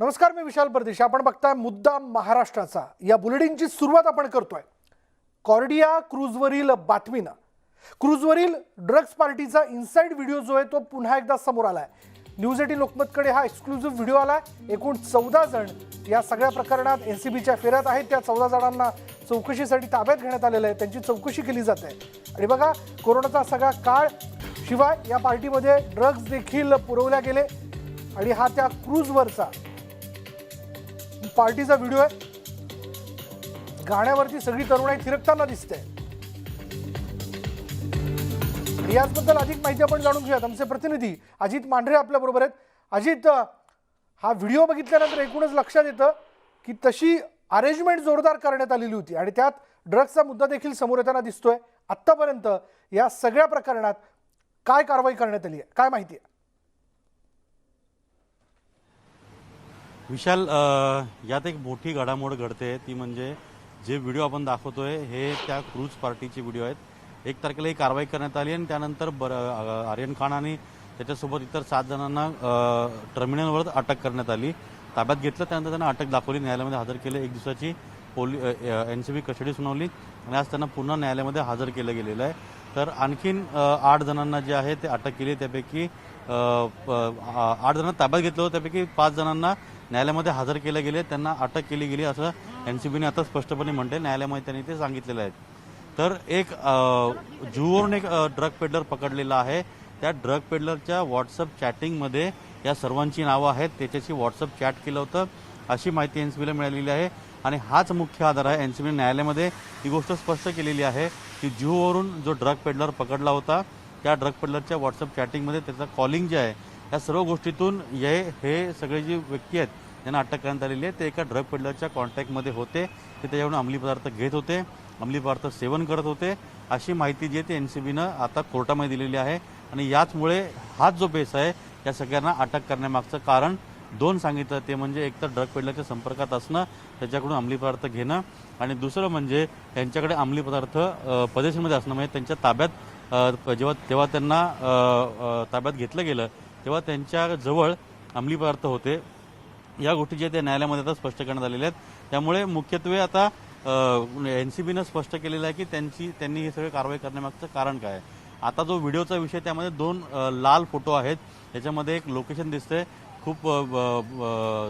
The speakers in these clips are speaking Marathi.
नमस्कार, मी विशाल परदेशी. आपण बघताय मुद्दा महाराष्ट्राचा. या बुलेटिनची सुरुवात आपण करतोय कॉर्डिया क्रूजवरील बातमीनं. क्रूजवरील ड्रग्ज पार्टीचा इनसाइड व्हिडिओ जो आहे तो पुन्हा एकदा समोर आलाय. न्यूज 18 लोकमतकडे हा एक्सक्लुझिव्ह व्हिडिओ आलाय. एकूण 14 जण या सगळ्या प्रकरणात एनसीबीच्या फेऱ्यात आहेत. त्या 14 जणांना चौकशीसाठी ताब्यात घेण्यात आलेलं आहे. त्यांची चौकशी केली जाते. आणि बघा, कोरोनाचा सगळा काळ शिवाय या पार्टीमध्ये ड्रग्ज देखील पुरवल्या गेले. आणि हा त्या क्रूजवरचा पार्टीचा व्हिडिओ आहे. गाण्यावरती सगळी तरुणाई थिरकताना दिसते. याचबद्दल अधिक माहिती आपण जाणून घेऊयात. आमचे प्रतिनिधी अजित मांढरे आपल्या बरोबर आहेत. अजित, हा व्हिडिओ बघितल्यानंतर एकूणच लक्षात येतं की तशी अरेंजमेंट जोरदार करण्यात आलेली होती आणि त्यात ड्रग्जचा मुद्दा देखील समोर येताना दिसतोय. आतापर्यंत या सगळ्या प्रकरणात काय कारवाई करण्यात आली आहे, काय माहिती आहे? विशाल, यात एक मोठी घडामोड घडते. ती म्हणजे जे व्हिडिओ आपण दाखवतोय हे त्या क्रूज पार्टीचे व्हिडिओ आहेत. 1 तारखेला ही कारवाई करण्यात आली आणि त्यानंतर आर्यन खान आणि त्याच्यासोबत इतर 7 जणांना टर्मिनलवर अटक करण्यात आली. ताब्यात घेतलं. त्यानंतर त्यांना अटक दाखवली, न्यायालयामध्ये हजर केले. 1 दिवसाची एनसीबी कस्टडी सुनावली आणि आज त्यांना पुन्हा न्यायालयामध्ये हजर केलं गेलेलं आहे. तर आणखीन 8 जणांना जे आहे ते अटक केली. त्यापैकी 8 जणांना ताब्यात घेतलं होतं. त्यापैकी 5 जणांना न्यायालयामध्ये हजर केले गेले, त्यांना अटक केली गेली असं एनसीबीने आता स्पष्टपणे म्हणते. न्यायालयामध्ये त्यांनी ते सांगितलेलं आहे. तर एक जुहूवरून एक ड्रग पेडलर पकडलेला आहे. त्या ड्रग पेडलरच्या व्हॉट्सअप चॅटिंगमध्ये या सर्वांची नावं आहेत. त्याच्याशी व्हॉट्सअप चॅट केलं होतं अशी माहिती एनसीबीला मिळालेली आहे. आणि हाच मुख्य आधार आहे. एनसीबीने न्यायालयामध्ये ही गोष्ट स्पष्ट केलेली आहे की जुहूवरून जो ड्रग पेडलर पकडला होता त्या ड्रग पेडलरच्या व्हॉट्सअप चॅटिंगमध्ये त्याचा कॉलिंग जे आहे या सर्व गोष्टीतून हे सगळे जे व्यक्ती आहेत त्यांना अटक करण्यात आलेली आहे ते एका ड्रग पेडलरच्या कॉन्टॅक्टमध्ये होते. ते त्याच्यावरून अंमली पदार्थ घेत होते, अंमली पदार्थ सेवन करत होते अशी माहिती जी आहे ती एनसीबीनं आता कोर्टामध्ये दिलेली आहे. आणि याचमुळे हाच जो बेस आहे या सगळ्यांना अटक करण्यामागचं कारण 2 सांगितलं. ते म्हणजे एक तर ड्रग पेडलरच्या संपर्कात असणं, त्याच्याकडून अंमली पदार्थ घेणं आणि दुसरं म्हणजे त्यांच्याकडे अंमली पदार्थ पदेशीमध्ये असणं. म्हणजे त्यांच्या ताब्यात जेव्हा त्यांना ताब्यात घेतलं गेलं तेव्हा त्यांच्याजवळ अंमली पदार्थ होते. या गोष्टी ज्या त्या न्यायालयामध्ये आता स्पष्ट करण्यात आलेल्या आहेत. त्यामुळे मुख्यत्वे आता एनसीबीनं स्पष्ट केलेलं आहे की त्यांनी हे सगळे कारवाई करण्यामागचं कारण काय आहे. आता जो व्हिडिओचा विषय त्यामध्ये 2 लाल फोटो आहेत. याच्यामध्ये एक लोकेशन दिसतंय, खूप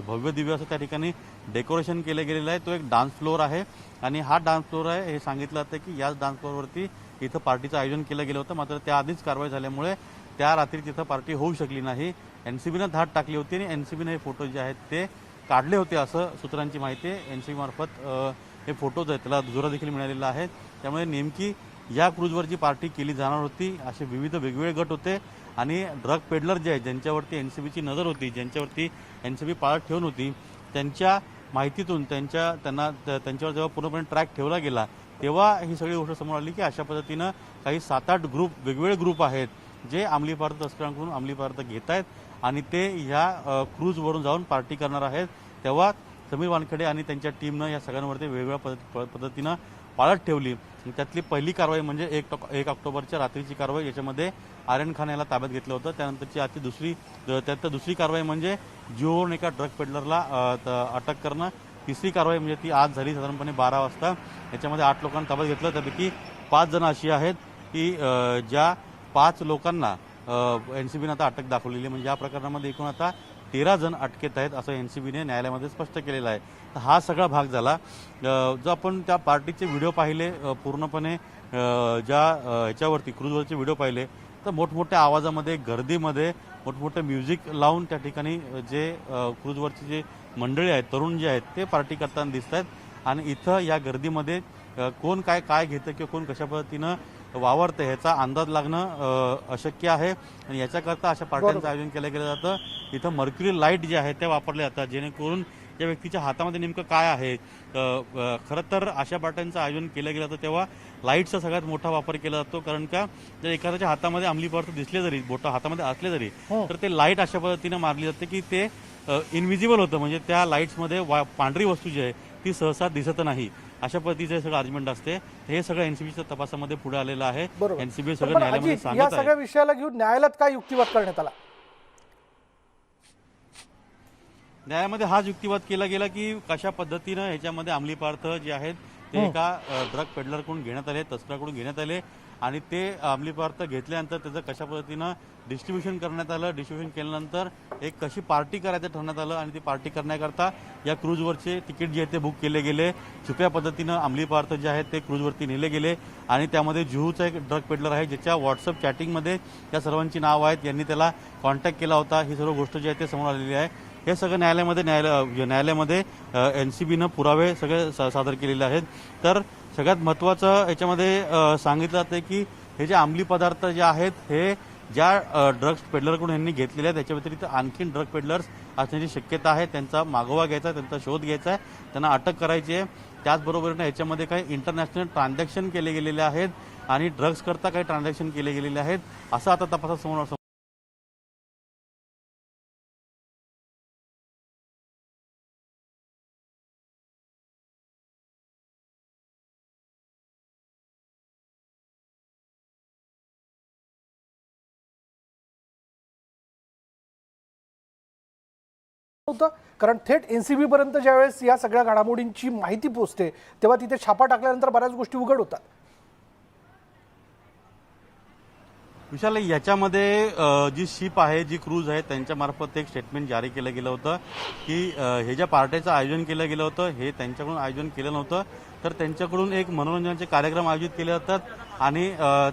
भव्य दिव्य असं त्या ठिकाणी डेकोरेशन केलं गेलेलं आहे. तो एक डान्स फ्लोअर आहे आणि हा डान्स फ्लोअर आहे. हे सांगितलं जातं की याच डान्स फ्लोअरवरती इथं पार्टीचं आयोजन केलं गेलं होतं. मात्र त्याआधीच कारवाई झाल्यामुळे त्या रात्री तिथं पार्टी होऊ शकली नाही. एनसीबीनं धाड टाकली होती आणि एनसीबीने हे फोटो जे आहेत ते काढले होते असं सूत्रांची माहिती आहे. एनसीबी मार्फत हे फोटोज आहेत त्याला दुजोरा देखील मिळालेला आहे. त्यामुळे नेमकी या क्रूजवर जी पार्टी केली जाणार होती असे विविध वेगवेगळे गट होते आणि ड्रग पेडलर जे आहेत ज्यांच्यावरती एनसीबीची नजर होती, ज्यांच्यावरती एनसीबी पाळत ठेवून होती, त्यांच्या माहितीतून त्यांच्यावर जेव्हा पूर्णपणे ट्रॅक ठेवला गेला तेव्हा ही सगळी गोष्ट समोर आली की अशा पद्धतीनं काही 7-8 वेगवेगळे ग्रुप आहेत जे अंमली पदार्थ तस्करांकडून अंमली पदार्थ घेत आहेत आणि ते ह्या क्रूजवरून जाऊन पार्टी करणार आहेत. तेव्हा समीर वानखेडे आणि त्यांच्या टीमनं या सगळ्यांवरती वेगवेगळ्या पद्धतीनं पाळत ठेवली. त्यातली पहिली कारवाई म्हणजे 1 ऑक्टोबरच्या रात्रीची कारवाई. याच्यामध्ये आर्यन खान याला ताब्यात घेतलं होतं. त्यानंतरची दुसरी कारवाई म्हणजे जुहूवरून एका ड्रग पेडलरला अटक करणं. तिसरी कारवाई म्हणजे ती आज झाली साधारणपणे 12 वाजता. याच्यामध्ये 8 लोकांना ताब्यात घेतलं. त्यापैकी 5 जण अशी आहेत की ज्या 5 लोकांना एनसीबीने आता अटक दाखवलेली आहे. म्हणजे या प्रकरणामध्ये एकूण आता 13 जण अटकेत आहेत असं एनसीबीने न्यायालयामध्ये स्पष्ट केलेलं आहे. तर हा सगळा भाग झाला. जो आपण त्या पार्टीचे व्हिडिओ पाहिले पूर्णपणे ह्याच्यावरती क्रूजवरचे व्हिडिओ पाहिले तर मोठमोठ्या आवाजामध्ये, गर्दीमध्ये मोठमोठे म्युझिक लावून त्या ठिकाणी जे क्रूजवरची जे मंडळी आहेत, तरुण जे आहेत ते पार्टी करताना दिसत आहेत. आणि इथं या गर्दीमध्ये कोण काय घेतं किंवा कोण कशा पद्धतीनं वावरतं ह्याचा अंदाज लागणं अशक्य आहे. आणि याच्याकरता अशा पार्ट्यांचं आयोजन केलं गेलं जातं. इथं मर्क्युरी लाईट जे आहे ते वापरले जातात जेणेकरून या व्यक्तीच्या हातामध्ये नेमकं काय आहे. खरं तर अशा पार्ट्यांचं आयोजन केलं गेलं जातं तेव्हा लाईटचा सगळ्यात मोठा वापर केला जातो. कारण का जर एखाद्याच्या हातामध्ये अंमली पदार्थ दिसले जरी, बोटं हातामध्ये असले जरी तर ते लाईट अशा पद्धतीनं मारली जाते की ते इनव्हिजिबल होतं. म्हणजे त्या लाईट्समध्ये पांढरी वस्तू जी आहे ती सहसा दिसत नाही. अशा पद्धतीचे सगळं अरेंजमेंट असते. हे सगळं एनसीबीच्या तपासामध्ये पुढे आलेलं आहे. एनसीबी सगळं न्यायालयामध्ये सांगत आहे. या सगळ्या विषयाला घेऊन न्यायालयात काय युक्तिवाद करण्यात आला? न्यायामध्ये हाच युक्तिवाद केला गेला की कशा पद्धतीनं ह्याच्यामध्ये अंमली पदार्थ जे आहेत ते एका ड्रग पेडलरकडून घेण्यात आले, तस्कराकडून घेण्यात आले आणि ते अंमली पदार्थ घेतल्यानंतर त्याचं कशा पद्धतीनं डिस्ट्रीब्युशन करण्यात आलं, डिस्ट्रीब्युशन केल्यानंतर एक कशी पार्टी करायचं ठरण्यात आलं आणि ती पार्टी करण्याकरता या क्रूजवरचे तिकीट जे आहे ते बुक केले गेले. छुप्या पद्धतीनं अंमली पदार्थ जे आहेत ते क्रूजवरती नेले गेले आणि त्यामध्ये जुहूचा एक ड्रग पेडलर आहे ज्याच्या व्हॉट्सअप चॅटिंगमध्ये या सर्वांची नावं आहेत, यांनी त्याला कॉन्टॅक्ट केला होता. ही सर्व गोष्ट जी आहे ते समोर आलेली आहे. हे सगळं न्यायालयामध्ये NCBनं पुरावे सगळे सादर केलेले आहेत. तर सगळ्यात महत्त्वाचं याच्यामध्ये सांगितलं जातं की हे जे अंमली पदार्थ जे आहेत हे ज्या ड्रग्स पेडलरकडून यांनी घेतलेले आहेत त्याच्या व्यतिरिक्त आणखीन ड्रग पेडलर्स असण्याची शक्यता आहे. त्यांचा मागोवा घ्यायचा, त्यांचा शोध घ्यायचा आहे, त्यांना अटक करायची आहे. त्याचबरोबरीनं याच्यामध्ये काही इंटरनॅशनल ट्रान्झॅक्शन केले गेलेले आहेत आणि ड्रग्स करता काही ट्रान्झॅक्शन केले गेलेले आहेत असं आता तपासात समोर होतं. कारण थेट NCB पर्यंत ज्यावेळेस या सगळ्या घडामोडींची माहिती पोहोचते तेव्हा तिथे छापा टाकल्यानंतर बऱ्याच गोष्टी उघड होतात. विशाल, याच्यामध्ये जी शिप आहे, जी क्रूज आहे, त्यांच्यामार्फत एक स्टेटमेंट जारी केलं गेलं होतं की हे ज्या पार्ट्याचं आयोजन केलं गेलं होतं हे त्यांच्याकडून आयोजन केलं नव्हतं, तर त्यांच्याकडून एक मनोरंजनाचे कार्यक्रम आयोजित केले जातात आणि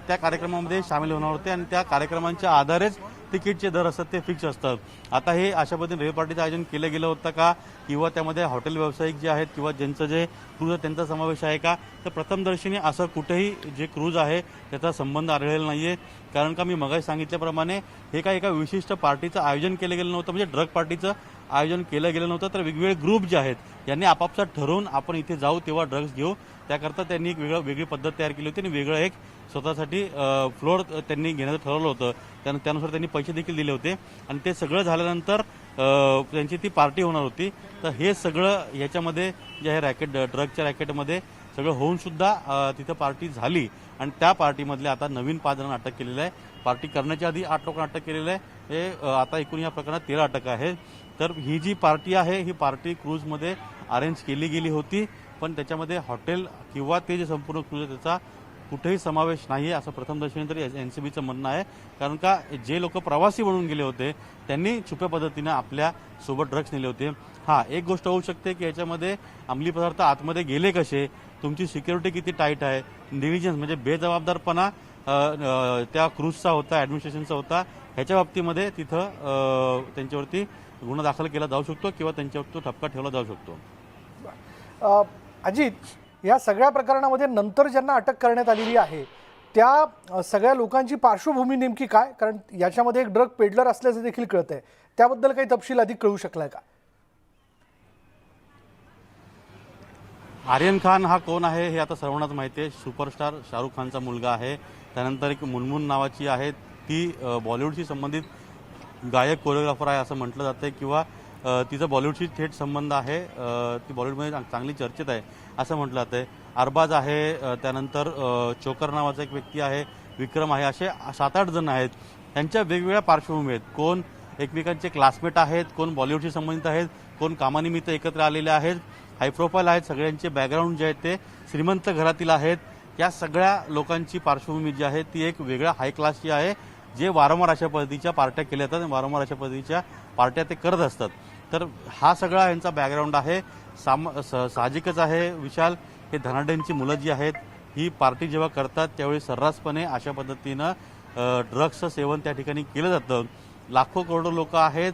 त्या कार्यक्रमामध्ये सामील होणार होते आणि त्या कार्यक्रमांच्या आधारेच तिकीटचे दर असतात ते फिक्स असतात. आता हे अशा पद्धतीने रेव्ह पार्टीचं आयोजन केलं गेलं होतं का, किंवा त्यामध्ये हॉटेल व्यावसायिक जे आहेत किंवा ज्यांचं जे क्रूज आहे त्यांचा समावेश आहे का, तर प्रथमदर्शनी असं कुठेही जे क्रूज आहे त्याचा संबंध आढळलेला नाहीये. कारण का मी मगाशी सांगितल्याप्रमाणे हे काय एका विशिष्ट पार्टीचं आयोजन केलं गेलं नव्हतं, म्हणजे ड्रग पार्टीचं आयोजन केलं गेलं नव्हतं, तर वेगवेगळे ग्रुप जे आहेत यांनी आपापसात ठरवून आपण इथे जाऊ तेव्हा ड्रग्स घेऊ, त्याकरता त्यांनी एक वेगळी पद्धत तयार केली होती आणि वेगळं एक स्वतःसाठी फ्लोअर त्यांनी घेण्याचं ठरवलं होतं. त्यानुसार त्यांनी पैसे देखील दिले होते आणि ते सगळं झाल्यानंतर त्यांची ती पार्टी होणार होती. तर हे सगळं याच्यामध्ये जे आहे ड्रगच्या रॅकेटमध्ये सगळं होऊन सुद्धा तिथं पार्टी झाली आणि त्या पार्टीमधले आता नवीन 5 जणांना अटक केलेलं आहे. पार्टी करण्याच्या आधी 8 लोकांना अटक केलेलं आहे. हे आता एकूण या प्रकरणात 13 अटक आहेत. तर ही जी पार्टी आहे ही पार्टी क्रूजमध्ये अरेंज केली गेली होती, पण त्याच्यामध्ये हॉटेल किंवा ते जे संपूर्ण क्रूज आहे त्याचा कुठेही समावेश नाही आहे असं प्रथमदर्शनी तरी NCBचं म्हणणं आहे. कारण का जे लोक प्रवासी बनून गेले होते त्यांनी छुप्या पद्धतीनं आपल्या सोबत ड्रग्स नेले होते. एक गोष्ट होऊ शकते की याच्यामध्ये अंमली पदार्थ आतमध्ये गेले कसे, तुमची सिक्युरिटी किती टाईट आहे, निग्लिजन्स म्हणजे बेजबाबदारपणा त्या क्रूजचा होता, ॲडमिनिस्ट्रेशनचा होता, ह्याच्या बाबतीमध्ये तिथं त्यांच्यावरती गुन्हा दाखल केला जाऊ शकतो किंवा त्यांच्यावर तो ठपका ठेवला जाऊ शकतो. अजित, या सगळ्या प्रकरणामध्ये नंतर ज्यांना अटक करण्यात आलेली आहे त्या सगळ्या लोकांची पार्श्वभूमी नेमकी काय? कारण याच्यामध्ये एक ड्रग पेडलर असल्याचं देखील कळतंय, त्याबद्दल काही तपशील अधिक कळू शकलाय का? आर्यन खान हा कोण आहे हे आता सर्वांनाच माहिती आहे. सुपरस्टार शाहरुख खानचा मुलगा आहे. त्यानंतर एक मुनमुन नावाची आहे, ती बॉलिवूडशी संबंधित गायक कोरिओग्राफर आहे असं म्हटलं जातं किंवा तिचा बॉलिवूडशी थेट संबंध आहे. ती बॉलिवूडमध्ये चांगली चर्चेत आहे असं म्हटलं जातं. अरबाज आहे, त्यानंतर चोकर नावाचा एक व्यक्ती आहे, विक्रम आहे, असे 7-8 जण आहेत. त्यांच्या वेगवेगळ्या पार्श्वभूमी आहेत. कोण एकमेकांचे क्लासमेट आहेत, कोण बॉलिवूडशी संबंधित आहेत, कोण कामानिमित्त एकत्र आलेले आहेत, हाय प्रोफाईल आहेत. सगळ्यांचे बॅकग्राऊंड जे आहेत ते श्रीमंत घरातील आहेत. या सगळ्या लोकांची पार्श्वभूमी जी आहे ती एक वेगळ्या हाय क्लासची आहे, जे वारंवार अशा पद्धतीच्या पार्ट्या केल्या जातात आणि वारंवार अशा पद्धतीच्या पार्ट्या ते करत असतात. तर हा सगळा यांचा बॅकग्राऊंड आहे. साहजिकच आहे विशाल, हे धनाढ्यांची मुलं जी आहेत ही पार्टी जेव्हा करतात त्यावेळी सर्रासपणे अशा पद्धतीनं ड्रग्सचं सेवन त्या ठिकाणी केलं जातं. लाखो करोडो लोक आहेत,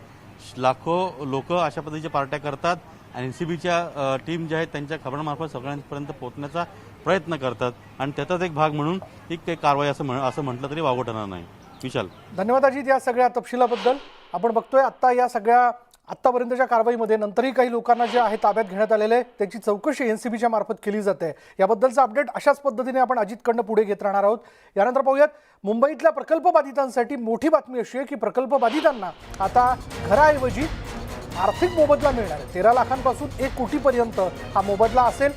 लाखो लोक अशा पद्धतीच्या पार्ट्या करतात आणि NCBच्या टीम ज्या आहेत त्यांच्या खबरांमार्फत सगळ्यांपर्यंत पोहोचण्याचा प्रयत्न करतात आणि त्याचाच एक भाग म्हणून ही काही कारवाई असं म्हटलं तरी वावगं ठरणार नाही. विशाल, धन्यवाद अजित या सगळ्या तपशिलाबद्दल. आपण बघतोय आत्ता या सगळ्या आत्तापर्यंतच्या कारवाईमध्ये नंतरही काही लोकांना जे आहे ताब्यात घेण्यात आलेले आहे त्याची चौकशी NCBच्या मार्फत केली जाते. याबद्दलचा अपडेट अशाच पद्धतीने आपण अजितकडनं पुढे घेत राहणार आहोत. यानंतर पाहूयात मुंबईतल्या प्रकल्प बाधितांसाठी मोठी बातमी अशी आहे की प्रकल्प बाधितांना आता घराऐवजी आर्थिक मोबदला मिळणार आहे. 13 लाखांपासून 1 कोटीपर्यंत हा मोबदला असेल.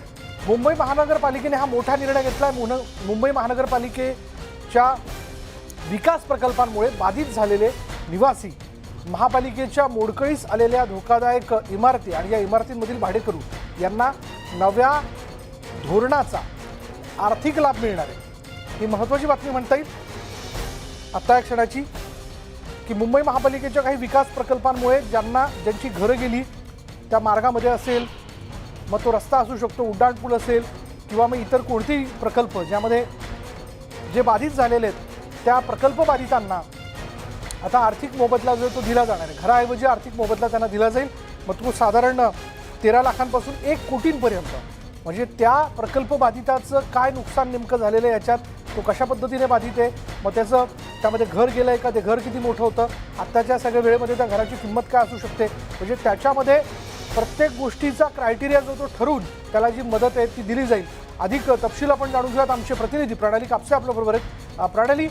मुंबई महानगरपालिकेने हा मोठा निर्णय घेतला आहे. मुंबई महानगरपालिकेच्या विकास प्रकल्पांमुळे बाधित झालेले निवासी महापालिकेच्या मोडकळीस आलेल्या धोकादायक इमारती आणि या इमारतींमधील भाडेकरू यांना नव्या धोरणाचा आर्थिक लाभ मिळणार आहे। ही महत्त्वाची बातमी म्हणता येईल आता या क्षणाची की मुंबई महापालिकेच्या काही विकास प्रकल्पांमुळे ज्यांची घरं गेली त्या मार्गामध्ये असेल, मग तो रस्ता असू शकतो, उड्डाणपूल असेल किंवा मग इतर कोणतेही प्रकल्प ज्यामध्ये जे बाधित झालेले आहेत त्या प्रकल्प बाधितांना आता आर्थिक मोबदला जो तो दिला जाणार आहे। घराऐवजी आर्थिक मोबदला त्यांना दिला जाईल। मग तो साधारण 13 लाखांपासून 1 कोटींपर्यंत, म्हणजे त्या प्रकल्प बाधिताचं काय नुकसान नेमकं झालेलं आहे, याच्यात तो कशा पद्धतीने बाधित आहे, मग त्यामध्ये घर गेलं आहे का, ते घर किती मोठं होतं, आत्ताच्या सगळ्या वेळेमध्ये त्या घराची किंमत काय असू शकते, म्हणजे त्याच्यामध्ये प्रत्येक गोष्टीचा क्रायटेरिया जो तो ठरवून त्याला जी मदत आहे ती दिली जाईल। अधिक तपशील आपण जाणून घेऊयात। आमचे प्रतिनिधी प्रणाली कापसे आपल्याबरोबर आहेत। प्रणाली,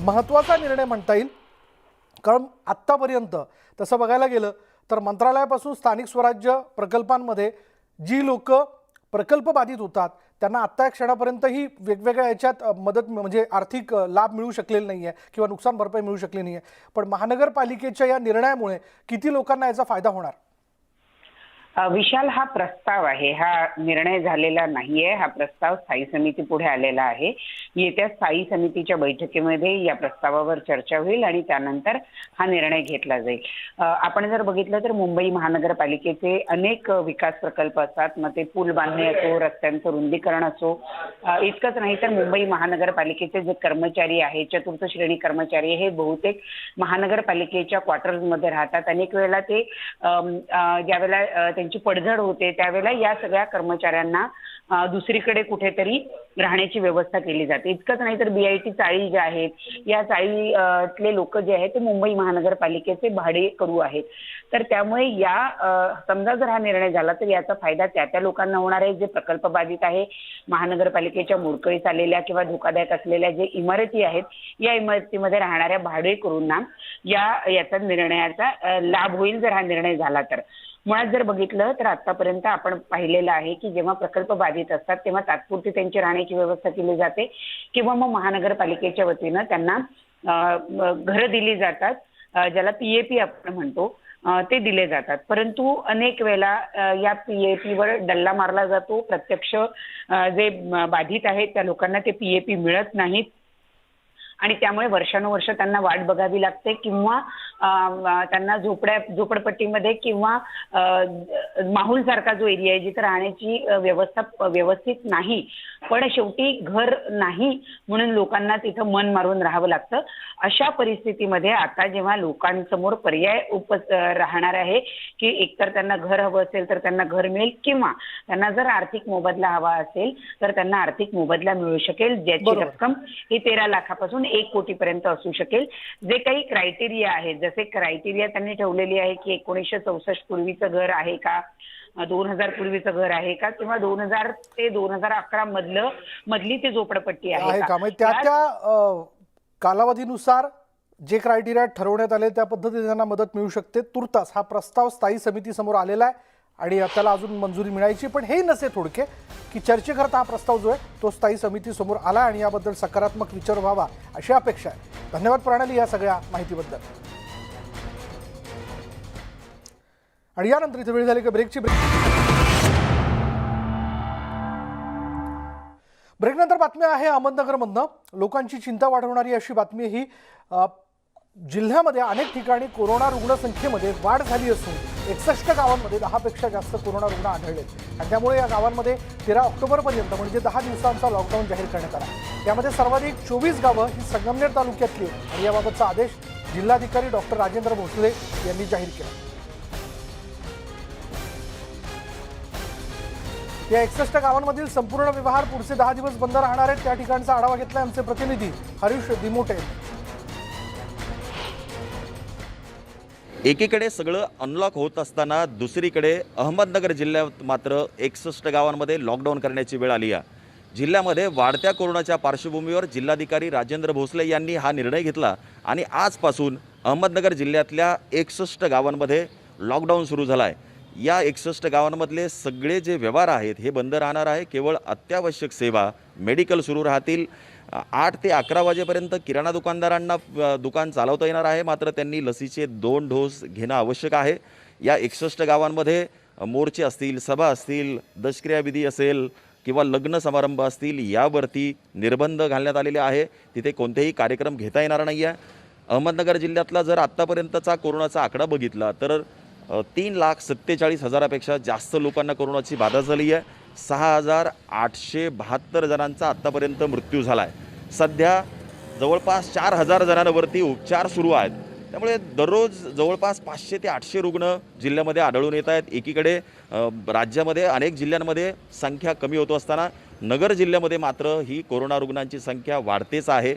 महत्त्वाचा निर्णय म्हणता येईल, कारण आत्तापर्यंत तसं बघायला गेलं तर मंत्रालयापासून स्थानिक स्वराज्य प्रकल्पांमध्ये जी लोक प्रकल्प बाधित होतात त्यांना आत्ता या क्षणापर्यंतही वेगवेगळ्या याच्यात मदत म्हणजे आर्थिक लाभ मिळू शकलेला नाही आहे किंवा नुकसान भरपाई मिळू शकली नाही आहे। पण महानगरपालिकेच्या या निर्णयामुळे किती लोकांना याचा फायदा होणार? विशाल, हा प्रस्ताव आहे, हा निर्णय झालेला नाहीये। हा प्रस्ताव स्थायी समिती पुढे आलेला आहे। येत्या स्थायी समितीच्या बैठकीमध्ये या प्रस्तावावर चर्चा होईल आणि त्यानंतर हा निर्णय घेतला जाईल। आपण जर बघितलं तर मुंबई महानगरपालिकेचे अनेक विकास प्रकल्प असतात, मग ते पूल बांधणे असो, रस्त्यांचं रुंदीकरण असो, इतकंच नाही तर मुंबई महानगरपालिकेचे जे कर्मचारी आहेत, चतुर्थ श्रेणी कर्मचारी, हे बहुतेक महानगरपालिकेच्या क्वार्टर्समध्ये राहतात। अनेक वेळेला ते ज्यावेळेला त्यांची पडझड होते त्यावेळेला या सगळ्या कर्मचाऱ्यांना दुसरीकडे कुठेतरी राहण्याची व्यवस्था केली जाते। इतकंच नाही तर BIT चाळी ज्या आहेत, या चाळीतले लोक जे आहेत ते मुंबई महानगरपालिकेचे भाडेकरू आहेत। तर त्यामुळे समजा जर हा निर्णय झाला तर याचा फायदा त्या लोकांना होणार आहे जे प्रकल्प बाधित आहे, महानगरपालिकेच्या मोडकळीस आलेल्या किंवा धोकादायक असलेल्या जे इमारती आहेत, या इमारतीमध्ये राहणाऱ्या भाडेकरूंना याचा निर्णयाचा लाभ होईल जर हा निर्णय झाला तर। मुळात जर बघितलं तर आतापर्यंत आपण पाहिलेलं आहे की जेव्हा प्रकल्प बाधित असतात तेव्हा तात्पुरती त्यांची राहण्याची व्यवस्था केली जाते किंवा मग महानगरपालिकेच्या वतीनं त्यांना घरं दिली जातात, ज्याला PAP आपण म्हणतो, ते दिले जातात। परंतु अनेक वेळेला या PAPवर डल्ला मारला जातो। प्रत्यक्ष जे बाधित आहेत त्या लोकांना ते PAP मिळत नाहीत आणि त्यामुळे वर्षानुवर्ष त्यांना वाट बघावी लागते किंवा त्यांना झोपडपट्टीमध्ये किंवा माहुल सारखा जो एरिया आहे जिथे राहण्याची व्यवस्था व्यवस्थित नाही, पण शेवटी घर नाही म्हणून लोकांना तिथं मन मारून राहावं लागतं। अशा परिस्थितीमध्ये आता जेव्हा लोकांसमोर पर्याय राहणार आहे की एकतर त्यांना घर हवं असेल तर त्यांना घर मिळेल किंवा त्यांना जर आर्थिक मोबदला हवा असेल तर त्यांना आर्थिक मोबदला मिळू शकेल, ज्याची रक्कम ही 13 लाखापासून 1 कोटीपर्यंत असू शकेल। जे काही क्रायटेरिया आहेत, जसे क्रायटेरिया त्यांनी ठेवलेली आहे की 1964 पूर्वीचं घर आहे का, 2000 पूर्वीचं घर आहे का, किंवा 2000 ते 2011 मधली ती झोपडपट्टी आहे का, म्हणजे त्या कालावधीनुसार जे क्रायटेरिया ठरवण्यात आले त्या पद्धतीने त्यांना मदत मिळू शकते। तुर्तास हा प्रस्ताव स्थायी समितीसमोर आलेला आहे आणि त्याला अजून मंजुरी मिळायची, पण हे नसे थोडके की चर्चेकरता हा प्रस्ताव जो आहे तो स्थायी समितीसमोर आला आणि याबद्दल सकारात्मक विचार व्हावा अशी अपेक्षा आहे। धन्यवाद प्रणाली या सगळ्या माहितीबद्दल। आणि यानंतर इथे वेळ झाली की ब्रेकनंतर बातमी आहे अहमदनगरमधनं। लोकांची चिंता वाढवणारी अशी बातमी ही जिल्ह्यामध्ये अनेक ठिकाणी कोरोना रुग्णसंख्येमध्ये वाढ झाली असून 61 गावांमध्ये 10 पेक्षा जास्त कोरोना रुग्ण आढळले आणि त्यामुळे या गावांमध्ये 13 ऑक्टोबरपर्यंत म्हणजे 10 दिवसांचा लॉकडाऊन जाहीर करण्यात आला। यामध्ये सर्वाधिक 24 गावं ही संगमनेर तालुक्यातली आणि याबाबतचा आदेश जिल्हाधिकारी डॉक्टर राजेंद्र भोसले यांनी जाहीर केला। या 61 गावांमधील संपूर्ण व्यवहार पुढचे 10 दिवस बंद राहणार आहेत। त्या ठिकाणचा आढावा घेतला आमचे प्रतिनिधी हरीश दिमोटे। एकीकडे सगळं अनलॉक होत असताना दुसरीकडे अहमदनगर जिल्ह्यात मात्र 61 गावांमध्ये लॉकडाऊन करण्याची वेळ आली आहे। जिल्ह्यामध्ये वाढत्या कोरोनाच्या पार्श्वभूमीवर जिल्हाधिकारी राजेंद्र भोसले यांनी हा निर्णय घेतला आणि आजपासून अहमदनगर जिल्ह्यातल्या 61 गावांमध्ये लॉकडाऊन सुरू झाला आहे। या 61 गावांमधले सगळे जे व्यवहार आहेत हे बंद राहणार आहे। केवळ अत्यावश्यक सेवा, मेडिकल सुरू राहतील 8 ते 11 वाजेपर्यंत किराणा दुकानदारांना दुकान चालवता येणार आहे, मात्र त्यांनी लसीचे 2 डोस घेणं आवश्यक आहे. या 61 गावांमध्ये मोर्चे असतील, सभा असतील, दशक्रियाविधी असेल किंवा लग्न समारंभ असतील, यावरती निर्बंध घालण्यात आलेले आहे. तिथे कोणतेही कार्यक्रम घेता येणार नाही आहे. अहमदनगर जिल्ह्यातला जर आत्तापर्यंतचा कोरोनाचा आकडा बघितला तर 3,47,000पेक्षा जास्त लोकांना कोरोनाची बाधा झाली आहे. 6,872 जणांचा आत्तापर्यंत मृत्यू झाला आहे. सध्या जवळपास 4,000 जणांवरती उपचार सुरू आहेत. त्यामुळे दररोज जवळपास 500 ते 800 रुग्ण जिल्ह्यामध्ये आढळून येत आहेत. एकीकडे राज्यामध्ये अनेक जिल्ह्यांमध्ये संख्या कमी होत असताना नगर जिल्ह्यामध्ये मात्र ही कोरोना रुग्णांची संख्या वाढतेच आहे.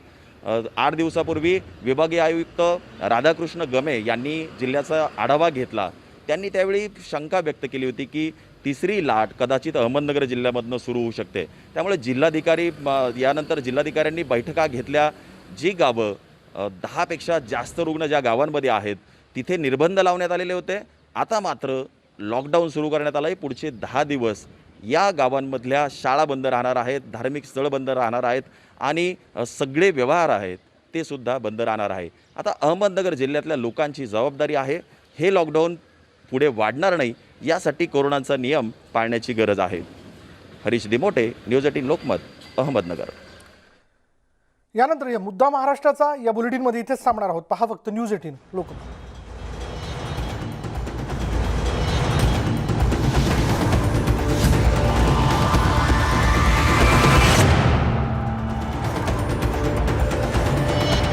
8 दिवसापूर्वी विभागीय आयुक्त राधाकृष्ण गमे यांनी जिल्ह्याचा आढावा घेतला. त्यांनी त्यावेळी शंका व्यक्त केली होती की तिसरी लाट कदाचित अहमदनगर जिल्ह्यामधनं सुरू होऊ शकते. त्यामुळे यानंतर जिल्हाधिकाऱ्यांनी बैठका घेतल्या. जी गावं 10पेक्षा जास्त रुग्ण ज्या गावांमध्ये आहेत तिथे निर्बंध लावण्यात आलेले होते. आता मात्र लॉकडाऊन सुरू करण्यात आलं आहे. पुढचे 10 दिवस या गावांमधल्या शाळा बंद राहणार आहेत, धार्मिक स्थळ बंद राहणार आहेत आणि सगळे व्यवहार आहेत ते सुद्धा बंद राहणार आहे. आता अहमदनगर जिल्ह्यातल्या लोकांची जबाबदारी आहे. हे लॉकडाऊन पुढे वाढणार नाही यासाठी कोरोनाचा नियम पाळण्याची गरज आहे. हरीश दिमोटे, न्यूज 18 लोकमत, अहमदनगर. यानंतर या मुद्दा महाराष्ट्राचा या बुलेटिनमध्ये इथेच थांबणार आहोत. पहा फक्त न्यूज 18 लोकमत.